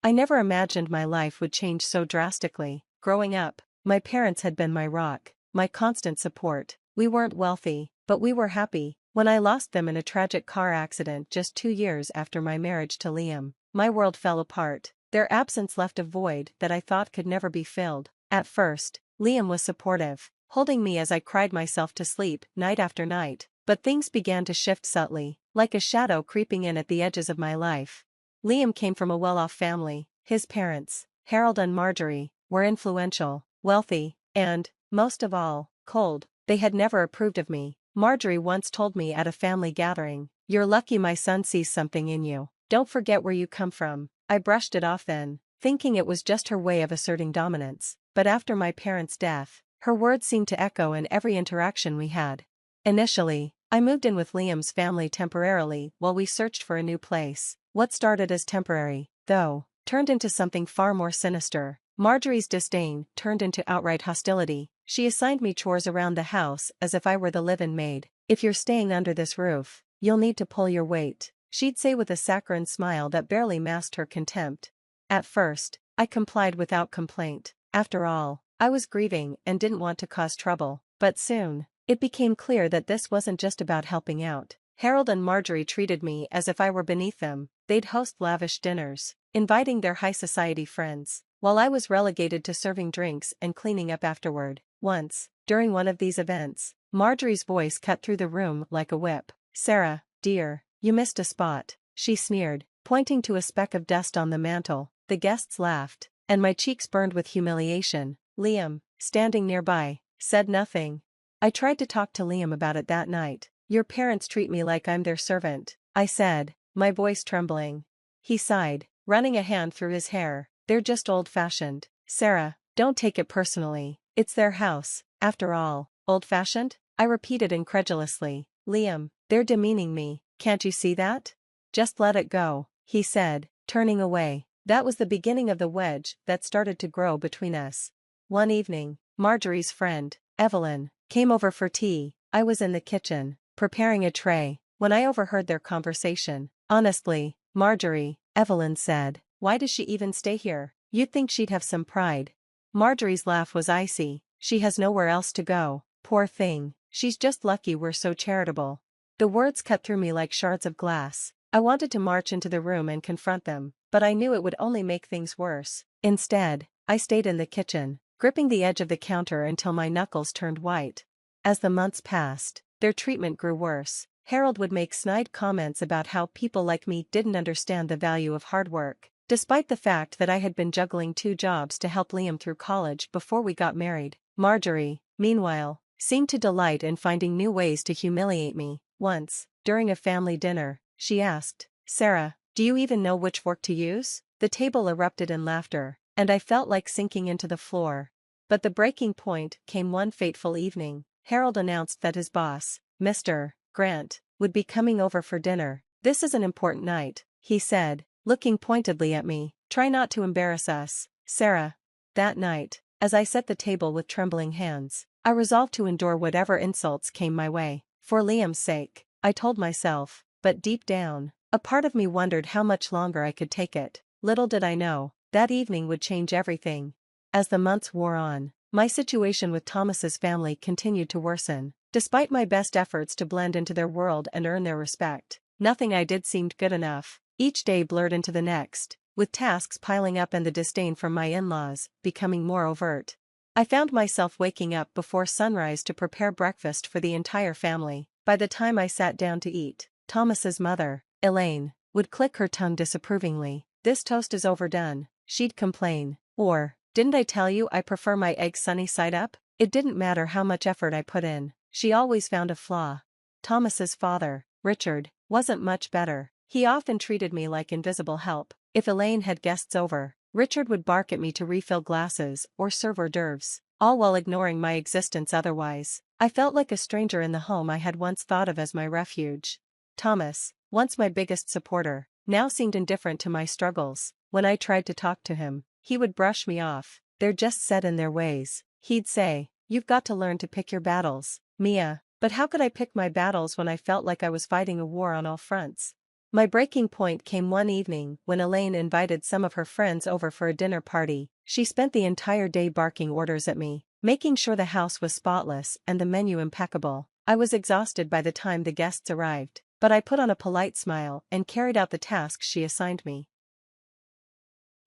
I never imagined my life would change so drastically. Growing up, my parents had been my rock, my constant support. We weren't wealthy, but we were happy. When I lost them in a tragic car accident just 2 years after my marriage to Liam, my world fell apart. Their absence left a void that I thought could never be filled. At first, Liam was supportive, holding me as I cried myself to sleep night after night, but things began to shift subtly, like a shadow creeping in at the edges of my life. Liam came from a well-off family. His parents, Harold and Marjorie, were influential, wealthy, and, most of all, cold. They had never approved of me. Marjorie once told me at a family gathering, "You're lucky my son sees something in you. Don't forget where you come from." I brushed it off then, thinking it was just her way of asserting dominance, but after my parents' death, her words seemed to echo in every interaction we had. Initially, I moved in with Liam's family temporarily while we searched for a new place. What started as temporary, though, turned into something far more sinister. Marjorie's disdain turned into outright hostility. She assigned me chores around the house as if I were the live-in maid. "If you're staying under this roof, you'll need to pull your weight," she'd say with a saccharine smile that barely masked her contempt. At first, I complied without complaint. After all, I was grieving and didn't want to cause trouble. But soon, it became clear that this wasn't just about helping out. Harold and Marjorie treated me as if I were beneath them. They'd host lavish dinners, inviting their high society friends, while I was relegated to serving drinks and cleaning up afterward. Once, during one of these events, Marjorie's voice cut through the room like a whip. "Sarah, dear, you missed a spot," she sneered, pointing to a speck of dust on the mantel. The guests laughed, and my cheeks burned with humiliation. Liam, standing nearby, said nothing. I tried to talk to Liam about it that night. "Your parents treat me like I'm their servant," I said, my voice trembling. He sighed, running a hand through his hair. "They're just old-fashioned. Sarah, don't take it personally. It's their house, after all." "Old-fashioned?" I repeated incredulously. "Liam, they're demeaning me, can't you see that?" "Just let it go," he said, turning away. That was the beginning of the wedge that started to grow between us. One evening, Marjorie's friend, Evelyn, came over for tea. I was in the kitchen, preparing a tray, when I overheard their conversation. "Honestly, Marjorie," Evelyn said, "why does she even stay here? You'd think she'd have some pride." Marjorie's laugh was icy. "She has nowhere else to go. Poor thing, she's just lucky we're so charitable." The words cut through me like shards of glass. I wanted to march into the room and confront them, but I knew it would only make things worse. Instead, I stayed in the kitchen, gripping the edge of the counter until my knuckles turned white. As the months passed, their treatment grew worse. Harold would make snide comments about how people like me didn't understand the value of hard work, despite the fact that I had been juggling 2 jobs to help Liam through college before we got married. Marjorie, meanwhile, seemed to delight in finding new ways to humiliate me. Once, during a family dinner, she asked, "Sarah, do you even know which fork to use?" The table erupted in laughter, and I felt like sinking into the floor. But the breaking point came one fateful evening. Harold announced that his boss, Mr. Grant, would be coming over for dinner. "This is an important night," he said, looking pointedly at me. "Try not to embarrass us, Sarah." That night, as I set the table with trembling hands, I resolved to endure whatever insults came my way. For Liam's sake, I told myself, but deep down, a part of me wondered how much longer I could take it. Little did I know, that evening would change everything. As the months wore on, my situation with Thomas's family continued to worsen. Despite my best efforts to blend into their world and earn their respect, nothing I did seemed good enough. Each day blurred into the next, with tasks piling up and the disdain from my in-laws becoming more overt. I found myself waking up before sunrise to prepare breakfast for the entire family. By the time I sat down to eat, Thomas's mother, Elaine, would click her tongue disapprovingly. "This toast is overdone," she'd complain. Or, "Didn't I tell you I prefer my eggs sunny side up?" It didn't matter how much effort I put in, she always found a flaw. Thomas's father, Richard, wasn't much better. He often treated me like invisible help. If Elaine had guests over, Richard would bark at me to refill glasses or serve hors d'oeuvres, all while ignoring my existence otherwise. I felt like a stranger in the home I had once thought of as my refuge. Thomas, once my biggest supporter, now seemed indifferent to my struggles. When I tried to talk to him, he would brush me off. "They're just set in their ways," he'd say. "You've got to learn to pick your battles, Mia." But how could I pick my battles when I felt like I was fighting a war on all fronts? My breaking point came one evening when Elaine invited some of her friends over for a dinner party. She spent the entire day barking orders at me, making sure the house was spotless and the menu impeccable. I was exhausted by the time the guests arrived, but I put on a polite smile and carried out the tasks she assigned me.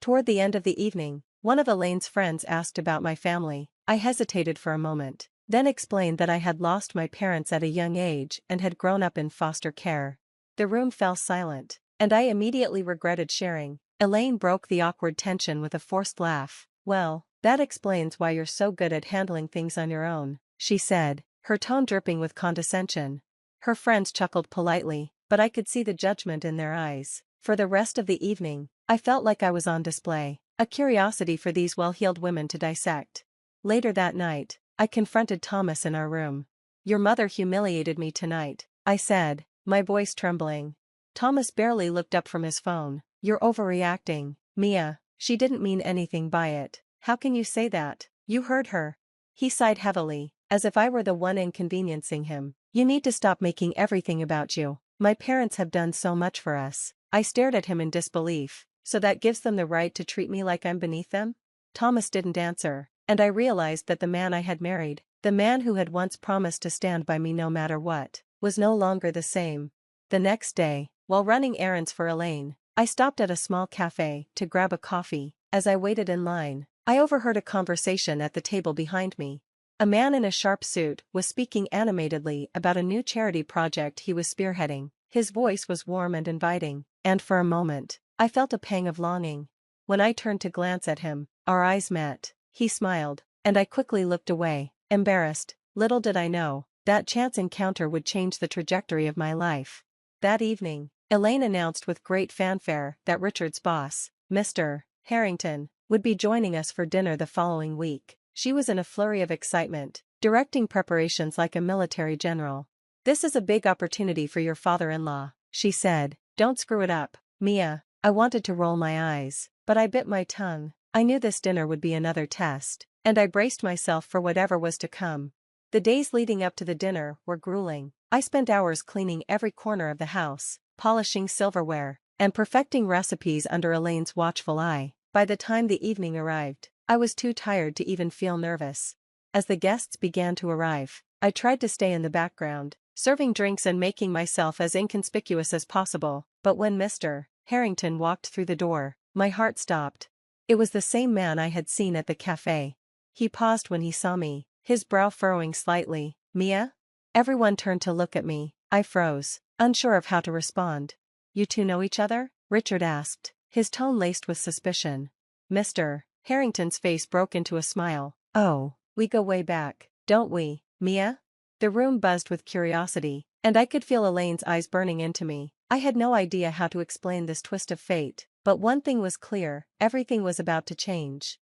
Toward the end of the evening, one of Elaine's friends asked about my family. I hesitated for a moment, then explained that I had lost my parents at a young age and had grown up in foster care. The room fell silent, and I immediately regretted sharing. Elaine broke the awkward tension with a forced laugh. "Well, that explains why you're so good at handling things on your own," she said, her tone dripping with condescension. Her friends chuckled politely, but I could see the judgment in their eyes. For the rest of the evening, I felt like I was on display, a curiosity for these well-heeled women to dissect. Later that night, I confronted Thomas in our room. "Your mother humiliated me tonight," I said, my voice trembling. Thomas barely looked up from his phone. "You're overreacting, Mia. She didn't mean anything by it." "How can you say that? You heard her." He sighed heavily, as if I were the one inconveniencing him. "You need to stop making everything about you. My parents have done so much for us." I stared at him in disbelief. "So that gives them the right to treat me like I'm beneath them?" Thomas didn't answer, and I realized that the man I had married, the man who had once promised to stand by me no matter what, was no longer the same. The next day, while running errands for Elaine, I stopped at a small cafe to grab a coffee. As I waited in line, I overheard a conversation at the table behind me. A man in a sharp suit was speaking animatedly about a new charity project he was spearheading. His voice was warm and inviting, and for a moment, I felt a pang of longing. When I turned to glance at him, our eyes met. He smiled, and I quickly looked away, embarrassed. Little did I know, that chance encounter would change the trajectory of my life. That evening, Elaine announced with great fanfare that Richard's boss, Mr. Harrington, would be joining us for dinner the following week. She was in a flurry of excitement, directing preparations like a military general. "This is a big opportunity for your father-in-law," she said. "Don't screw it up, Mia." I wanted to roll my eyes, but I bit my tongue. I knew this dinner would be another test, and I braced myself for whatever was to come. The days leading up to the dinner were grueling. I spent hours cleaning every corner of the house, polishing silverware, and perfecting recipes under Elaine's watchful eye. By the time the evening arrived, I was too tired to even feel nervous. As the guests began to arrive, I tried to stay in the background, serving drinks and making myself as inconspicuous as possible. But when Mr. Harrington walked through the door, my heart stopped. It was the same man I had seen at the cafe. He paused when he saw me, his brow furrowing slightly. "Mia?" Everyone turned to look at me. I froze, unsure of how to respond. "You two know each other?" Richard asked, his tone laced with suspicion. Mr. Harrington's face broke into a smile. "Oh, we go way back, don't we, Mia?" The room buzzed with curiosity, and I could feel Elaine's eyes burning into me. I had no idea how to explain this twist of fate, but one thing was clear: everything was about to change.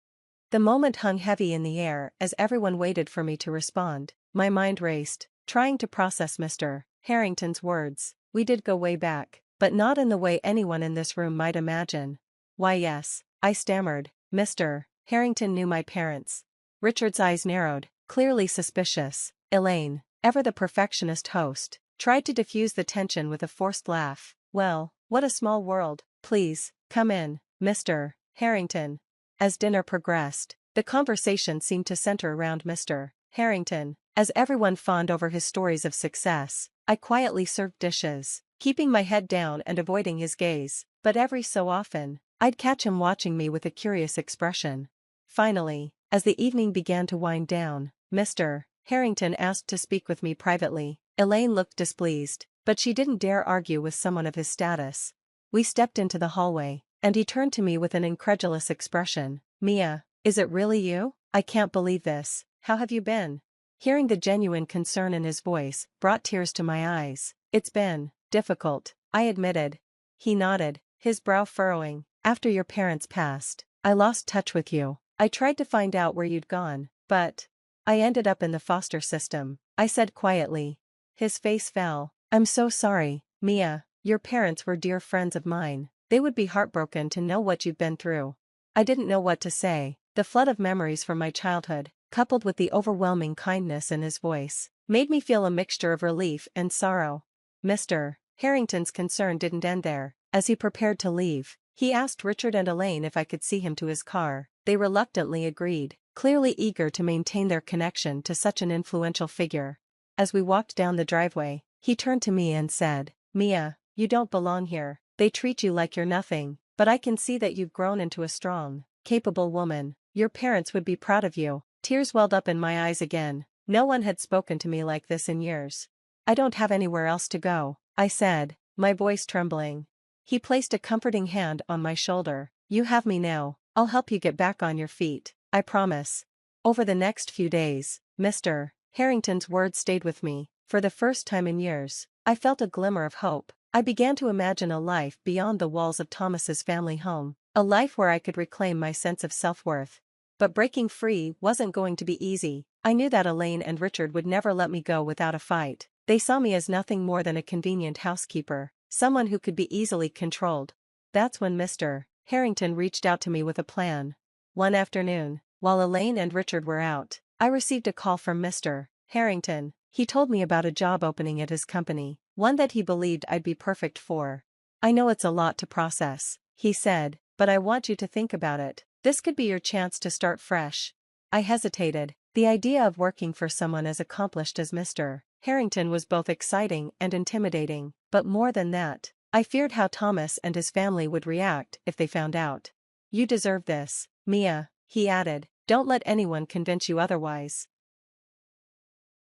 The moment hung heavy in the air as everyone waited for me to respond. My mind raced, trying to process Mr. Harrington's words. "We did go way back, but not in the way anyone in this room might imagine." "Why yes," I stammered. "Mr. Harrington knew my parents." Richard's eyes narrowed, clearly suspicious. Elaine, ever the perfectionist host, tried to diffuse the tension with a forced laugh. "Well, what a small world. Please, come in, Mr. Harrington." As dinner progressed, the conversation seemed to center around Mr. Harrington. As everyone fawned over his stories of success, I quietly served dishes, keeping my head down and avoiding his gaze, but every so often, I'd catch him watching me with a curious expression. Finally, as the evening began to wind down, Mr. Harrington asked to speak with me privately. Elaine looked displeased, but she didn't dare argue with someone of his status. We stepped into the hallway, and he turned to me with an incredulous expression. "Mia, is it really you? I can't believe this. How have you been?" Hearing the genuine concern in his voice brought tears to my eyes. "It's been difficult," I admitted. He nodded, his brow furrowing. "After your parents passed, I lost touch with you. I tried to find out where you'd gone, but I ended up in the foster system," I said quietly. His face fell. "I'm so sorry, Mia. Your parents were dear friends of mine. They would be heartbroken to know what you've been through." I didn't know what to say. The flood of memories from my childhood, coupled with the overwhelming kindness in his voice, made me feel a mixture of relief and sorrow. Mr. Harrington's concern didn't end there. As he prepared to leave, he asked Richard and Elaine if I could see him to his car. They reluctantly agreed, clearly eager to maintain their connection to such an influential figure. As we walked down the driveway, he turned to me and said, "Mia, you don't belong here. They treat you like you're nothing, but I can see that you've grown into a strong, capable woman. Your parents would be proud of you." Tears welled up in my eyes again. No one had spoken to me like this in years. "I don't have anywhere else to go," I said, my voice trembling. He placed a comforting hand on my shoulder. "You have me now. I'll help you get back on your feet, I promise." Over the next few days, Mr. Harrington's words stayed with me. For the first time in years, I felt a glimmer of hope. I began to imagine a life beyond the walls of Thomas's family home, a life where I could reclaim my sense of self-worth. But breaking free wasn't going to be easy. I knew that Elaine and Richard would never let me go without a fight. They saw me as nothing more than a convenient housekeeper, someone who could be easily controlled. That's when Mr. Harrington reached out to me with a plan. One afternoon, while Elaine and Richard were out, I received a call from Mr. Harrington. He told me about a job opening at his company, one that he believed I'd be perfect for. "I know it's a lot to process," he said, "but I want you to think about it. This could be your chance to start fresh." I hesitated. The idea of working for someone as accomplished as Mr. Harrington was both exciting and intimidating, but more than that, I feared how Thomas and his family would react if they found out. "You deserve this, Mia," he added. "Don't let anyone convince you otherwise."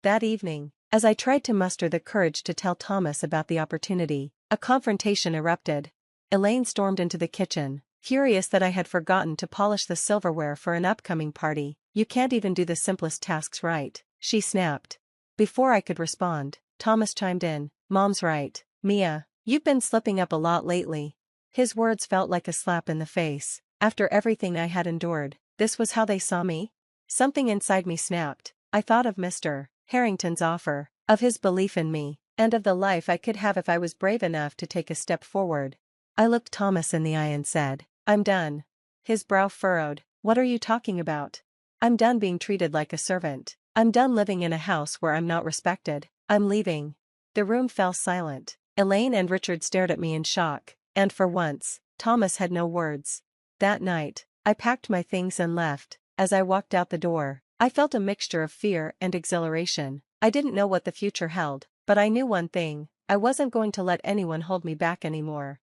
That evening, as I tried to muster the courage to tell Thomas about the opportunity, a confrontation erupted. Elaine stormed into the kitchen, furious that I had forgotten to polish the silverware for an upcoming party. "You can't even do the simplest tasks right," she snapped. Before I could respond, Thomas chimed in, "Mom's right, Mia, you've been slipping up a lot lately." His words felt like a slap in the face. After everything I had endured, this was how they saw me? Something inside me snapped. I thought of Mr. Harrington's offer, of his belief in me, and of the life I could have if I was brave enough to take a step forward. I looked Thomas in the eye and said, "I'm done." His brow furrowed. "What are you talking about?" "I'm done being treated like a servant. I'm done living in a house where I'm not respected. I'm leaving." The room fell silent. Elaine and Richard stared at me in shock, and for once, Thomas had no words. That night, I packed my things and left. As I walked out the door, I felt a mixture of fear and exhilaration. I didn't know what the future held, but I knew one thing: I wasn't going to let anyone hold me back anymore.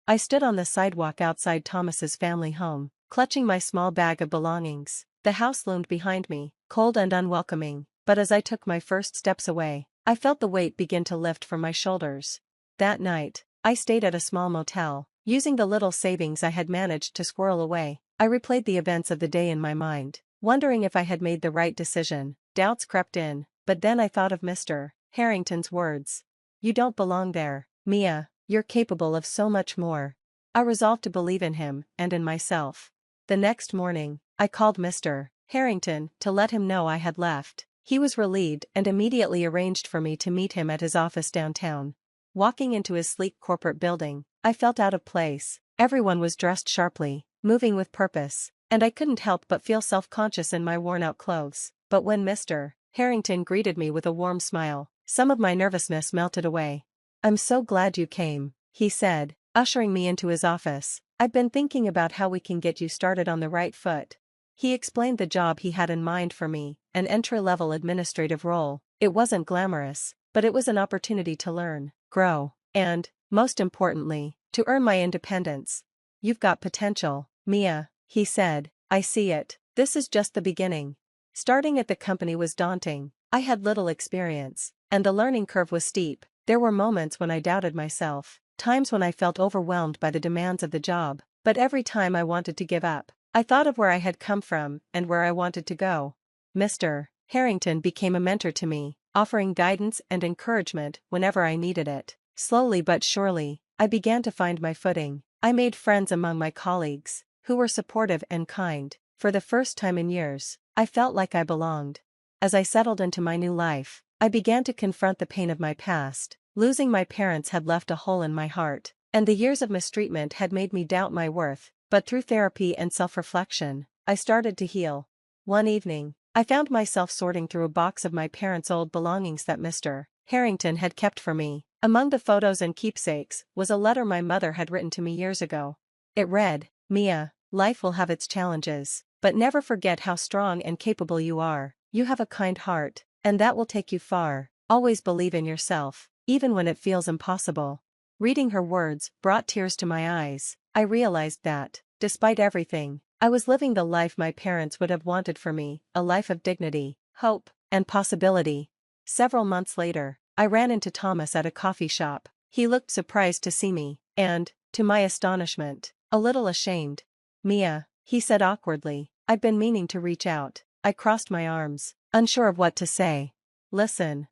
I stood on the sidewalk outside Thomas's family home, clutching my small bag of belongings. The house loomed behind me, cold and unwelcoming, but as I took my first steps away, I felt the weight begin to lift from my shoulders. That night, I stayed at a small motel, using the little savings I had managed to squirrel away. I replayed the events of the day in my mind, wondering if I had made the right decision. Doubts crept in, but then I thought of Mr. Harrington's words. "You don't belong there, Mia, you're capable of so much more." I resolved to believe in him and in myself. The next morning, I called Mr. Harrington to let him know I had left. He was relieved and immediately arranged for me to meet him at his office downtown. Walking into his sleek corporate building, I felt out of place. Everyone was dressed sharply, moving with purpose, and I couldn't help but feel self-conscious in my worn-out clothes. But when Mr. Harrington greeted me with a warm smile, some of my nervousness melted away. "I'm so glad you came," he said, ushering me into his office. "I've been thinking about how we can get you started on the right foot." He explained the job he had in mind for me, an entry-level administrative role. It wasn't glamorous, but it was an opportunity to learn, grow, and, most importantly, to earn my independence. "You've got potential, Mia," he said. "I see it. This is just the beginning." Starting at the company was daunting. I had little experience, and the learning curve was steep. There were moments when I doubted myself, times when I felt overwhelmed by the demands of the job, but every time I wanted to give up, I thought of where I had come from and where I wanted to go. Mr. Harrington became a mentor to me, offering guidance and encouragement whenever I needed it. Slowly but surely, I began to find my footing. I made friends among my colleagues, who were supportive and kind. For the first time in years, I felt like I belonged. As I settled into my new life, I began to confront the pain of my past. Losing my parents had left a hole in my heart, and the years of mistreatment had made me doubt my worth. But through therapy and self-reflection, I started to heal. One evening, I found myself sorting through a box of my parents' old belongings that Mr. Harrington had kept for me. Among the photos and keepsakes was a letter my mother had written to me years ago. It read, "Mia, life will have its challenges, but never forget how strong and capable you are. You have a kind heart, and that will take you far. Always believe in yourself, even when it feels impossible." Reading her words brought tears to my eyes. I realized that, despite everything, I was living the life my parents would have wanted for me, a life of dignity, hope, and possibility. Several months later, I ran into Thomas at a coffee shop. He looked surprised to see me, and, to my astonishment, a little ashamed. "Mia," he said awkwardly, "I've been meaning to reach out." I crossed my arms, unsure of what to say. "Listen,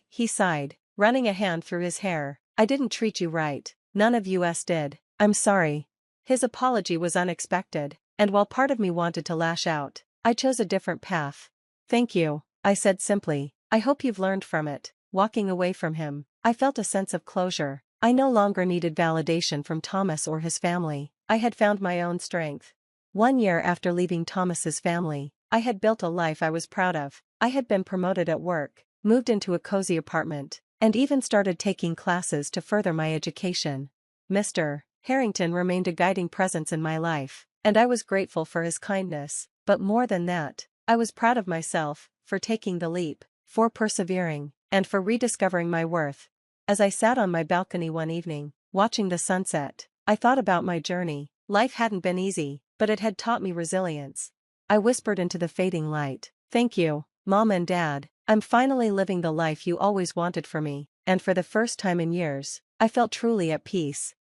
he sighed, running a hand through his hair, "I didn't treat you right. None of us did. I'm sorry." His apology was unexpected, and while part of me wanted to lash out, I chose a different path. "Thank you," I said simply. "I hope you've learned from it." Walking away from him, I felt a sense of closure. I no longer needed validation from Thomas or his family. I had found my own strength. 1 year after leaving Thomas's family, I had built a life I was proud of. I had been promoted at work, moved into a cozy apartment, and even started taking classes to further my education. Mr. Harrington remained a guiding presence in my life, and I was grateful for his kindness, but more than that, I was proud of myself, for taking the leap, for persevering, and for rediscovering my worth. As I sat on my balcony one evening, watching the sunset, I thought about my journey. Life hadn't been easy, but it had taught me resilience. I whispered into the fading light, "Thank you, Mom and Dad. I'm finally living the life you always wanted for me," and for the first time in years, I felt truly at peace.